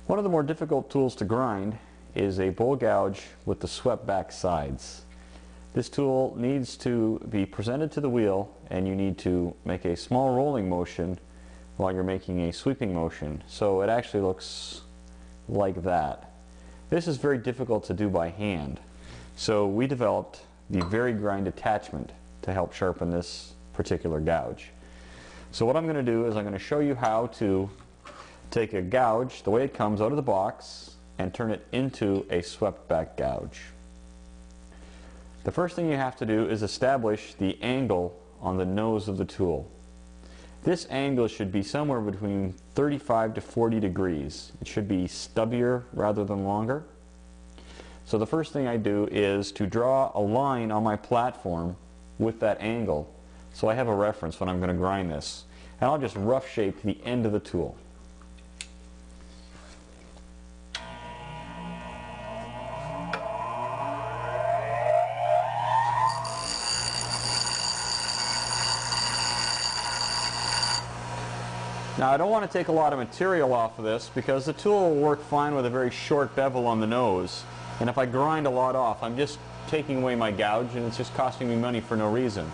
One of the more difficult tools to grind is a bowl gouge with the swept back sides. This tool needs to be presented to the wheel, and you need to make a small rolling motion while you're making a sweeping motion. So it actually looks like that. This is very difficult to do by hand. So we developed the vari grind attachment to help sharpen this particular gouge. So what I'm going to do is I'm going to show you how to take a gouge the way it comes out of the box and turn it into a swept back gouge. The first thing you have to do is establish the angle on the nose of the tool. This angle should be somewhere between 35 to 40 degrees. It should be stubbier rather than longer. So the first thing I do is to draw a line on my platform with that angle, so I have a reference when I'm going to grind this. And I'll just rough shape the end of the tool. Now I don't want to take a lot of material off of this because the tool will work fine with a very short bevel on the nose, and if I grind a lot off, I'm just taking away my gouge and it's just costing me money for no reason.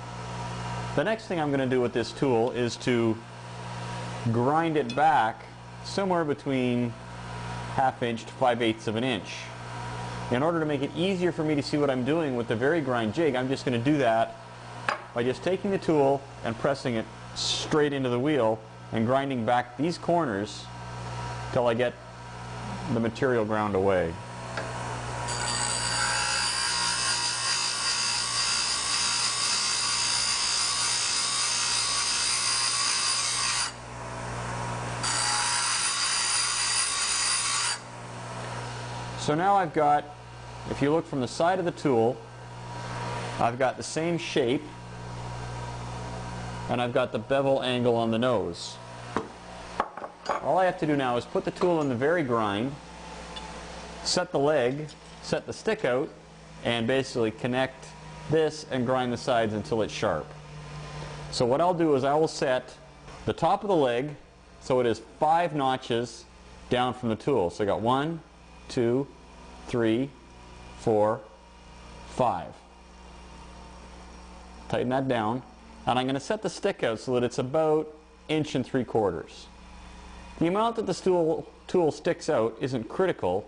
The next thing I'm going to do with this tool is to grind it back somewhere between 1/2 inch to 5/8 of an inch. In order to make it easier for me to see what I'm doing with the vari grind jig, I'm just going to do that by just taking the tool and pressing it straight into the wheel and grinding back these corners till I get the material ground away. So now I've got, if you look from the side of the tool, I've got the same shape and I've got the bevel angle on the nose. All I have to do now is put the tool in the vari grind, set the leg, set the stick out, and basically connect this and grind the sides until it's sharp. So what I'll do is I will set the top of the leg so it is 5 notches down from the tool. So I got 1, 2, 3, 4, 5. Tighten that down. And I'm going to set the stick out so that it's about 1 3/4 inches. The amount that the tool sticks out isn't critical.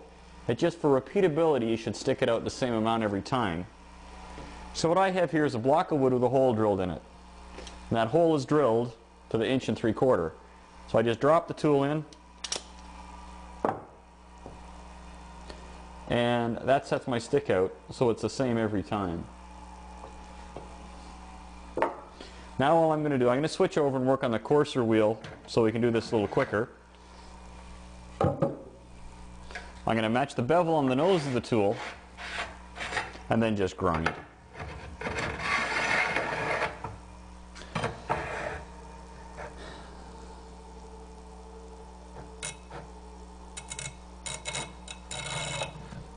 It just for repeatability you should stick it out the same amount every time. So what I have here is a block of wood with a hole drilled in it. And that hole is drilled to the 1 3/4 inches. So I just drop the tool in, and that sets my stick out so it's the same every time. Now all I'm going to do, I'm going to switch over and work on the coarser wheel so we can do this a little quicker. I'm going to match the bevel on the nose of the tool and then just grind.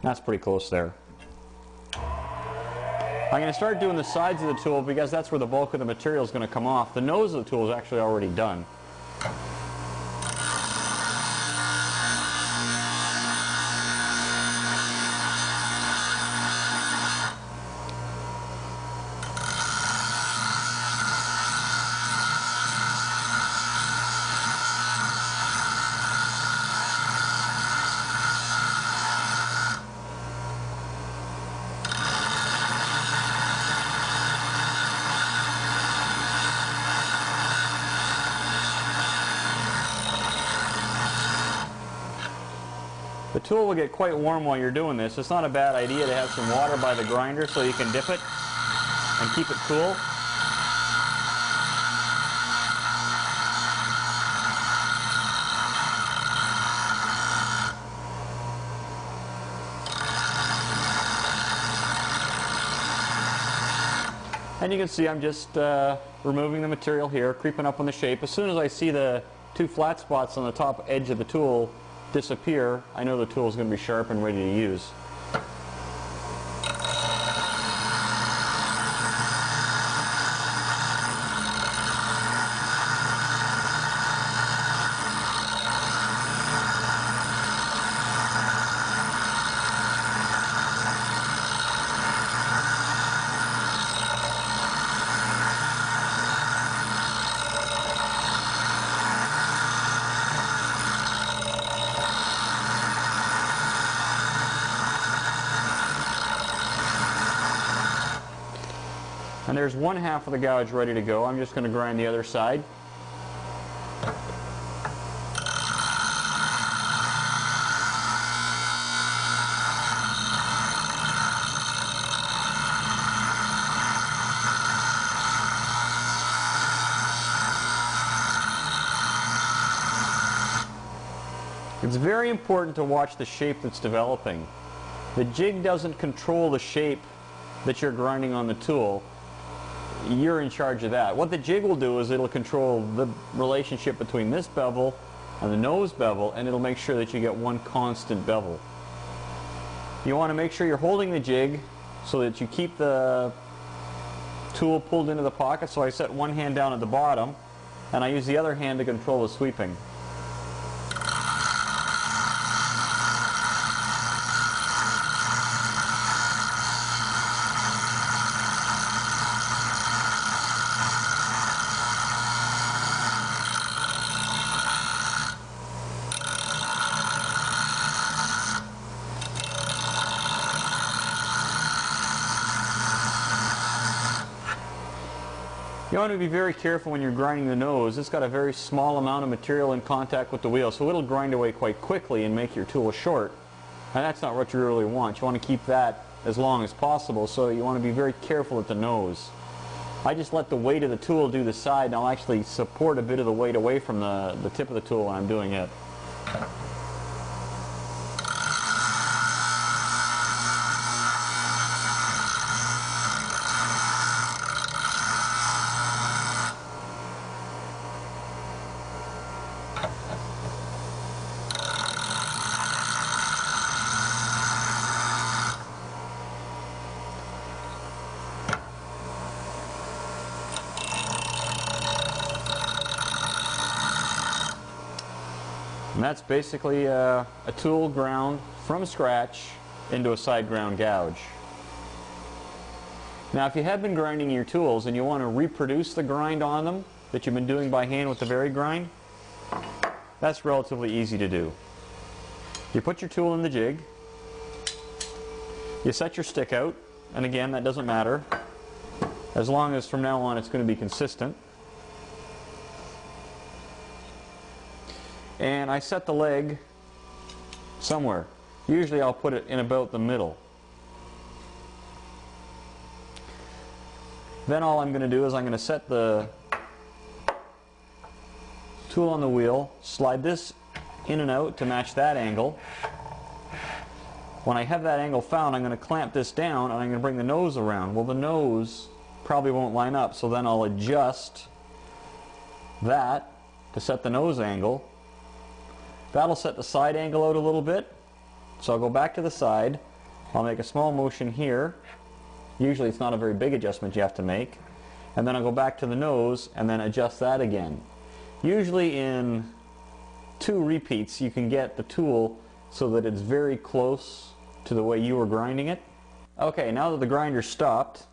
That's pretty close there. I'm going to start doing the sides of the tool because that's where the bulk of the material is going to come off. The nose of the tool is actually already done. The tool will get quite warm while you're doing this. It's not a bad idea to have some water by the grinder so you can dip it and keep it cool. And you can see I'm just removing the material here, creeping up on the shape. As soon as I see the 2 flat spots on the top edge of the tool disappear, I know the tool is going to be sharp and ready to use. And there's one half of the gouge ready to go. I'm just going to grind the other side. It's very important to watch the shape that's developing. The jig doesn't control the shape that you're grinding on the tool. You're in charge of that. What the jig will do is it'll control the relationship between this bevel and the nose bevel, and it'll make sure that you get one constant bevel. You want to make sure you're holding the jig so that you keep the tool pulled into the pocket. So I set one hand down at the bottom, and I use the other hand to control the sweeping. You want to be very careful when you're grinding the nose. It's got a very small amount of material in contact with the wheel, so it'll grind away quite quickly and make your tool short. And that's not what you really want. You want to keep that as long as possible, so you want to be very careful at the nose. I just let the weight of the tool do the side, and I'll actually support a bit of the weight away from the tip of the tool when I'm doing it. And that's basically a tool ground from scratch into a side ground gouge. Now if you have been grinding your tools and you want to reproduce the grind on them that you've been doing by hand with the vari grind, that's relatively easy to do. You put your tool in the jig, you set your stick out, and again that doesn't matter as long as from now on it's going to be consistent. And I set the leg somewhere. Usually I'll put it in about the middle. Then all I'm going to do is I'm going to set the tool on the wheel, slide this in and out to match that angle. When I have that angle found, I'm going to clamp this down and I'm going to bring the nose around. Well, the nose probably won't line up, so then I'll adjust that to set the nose angle. That'll set the side angle out a little bit. So I'll go back to the side. I'll make a small motion here. Usually it's not a very big adjustment you have to make. And then I'll go back to the nose and then adjust that again. Usually in 2 repeats you can get the tool so that it's very close to the way you were grinding it. Okay, now that the grinder's stopped,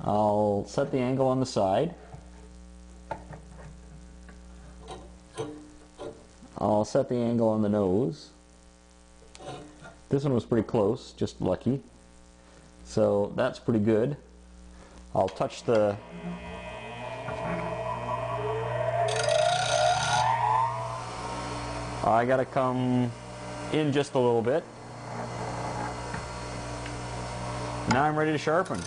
I'll set the angle on the side. I'll set the angle on the nose. This one was pretty close, just lucky. So that's pretty good. I'll touch the I gotta come in just a little bit. Now I'm ready to sharpen.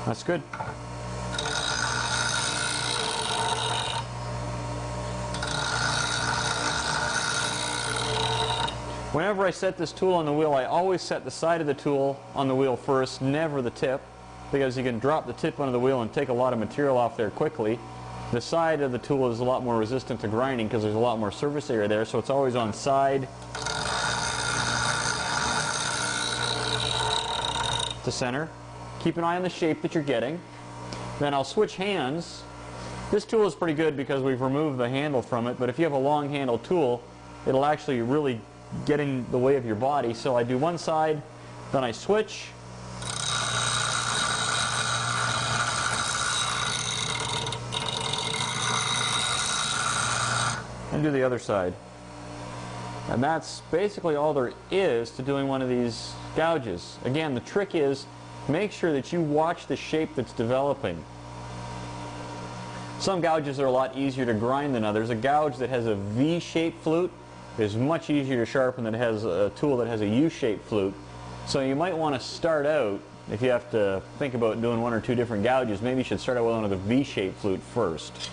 That's good. Whenever I set this tool on the wheel, I always set the side of the tool on the wheel first, never the tip, because you can drop the tip onto the wheel and take a lot of material off there quickly. The side of the tool is a lot more resistant to grinding because there's a lot more surface area there, so it's always on side to center. Keep an eye on the shape that you're getting. Then I'll switch hands. This tool is pretty good because we've removed the handle from it, but if you have a long handle tool, it'll actually really get in the way of your body. So I do one side, then I switch. And do the other side. And that's basically all there is to doing one of these gouges. Again, the trick is make sure that you watch the shape that's developing. Some gouges are a lot easier to grind than others. A gouge that has a V-shaped flute is much easier to sharpen than it has a tool that has a U-shaped flute. So you might want to start out, if you have to think about doing one or two different gouges, maybe you should start out with one of the V-shaped flute first.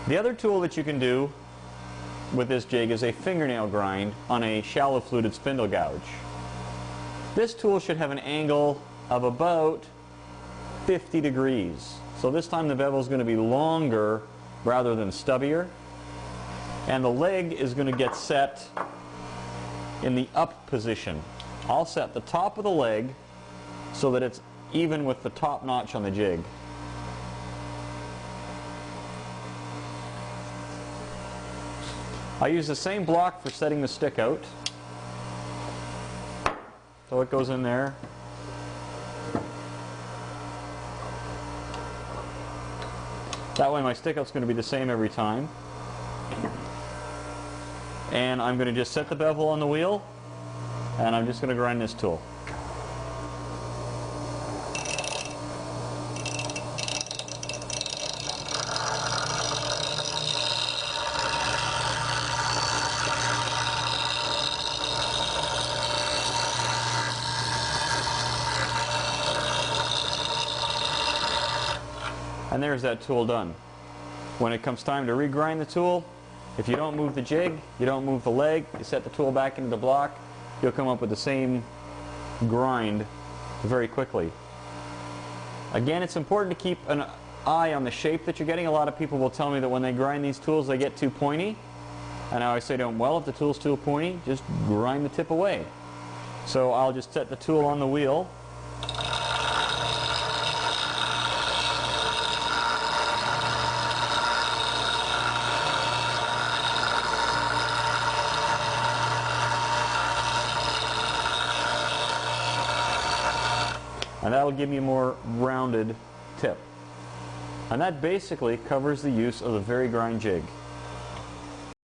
The other tool that you can do with this jig is a fingernail grind on a shallow fluted spindle gouge. This tool should have an angle of about 50 degrees. So this time the bevel is going to be longer rather than stubbier. And the leg is going to get set in the up position. I'll set the top of the leg so that it's even with the top notch on the jig. I use the same block for setting the stick out. So it goes in there. That way my stick out's going to be the same every time. And I'm going to just set the bevel on the wheel, and I'm just going to grind this tool. And there's that tool done. When it comes time to regrind the tool, if you don't move the jig, you don't move the leg, you set the tool back into the block, you'll come up with the same grind very quickly. Again, it's important to keep an eye on the shape that you're getting. A lot of people will tell me that when they grind these tools they get too pointy. And I always say to them, well, if the tool's too pointy, just grind the tip away. So I'll just set the tool on the wheel. And that'll give you a more rounded tip. And that basically covers the use of the vari grind jig.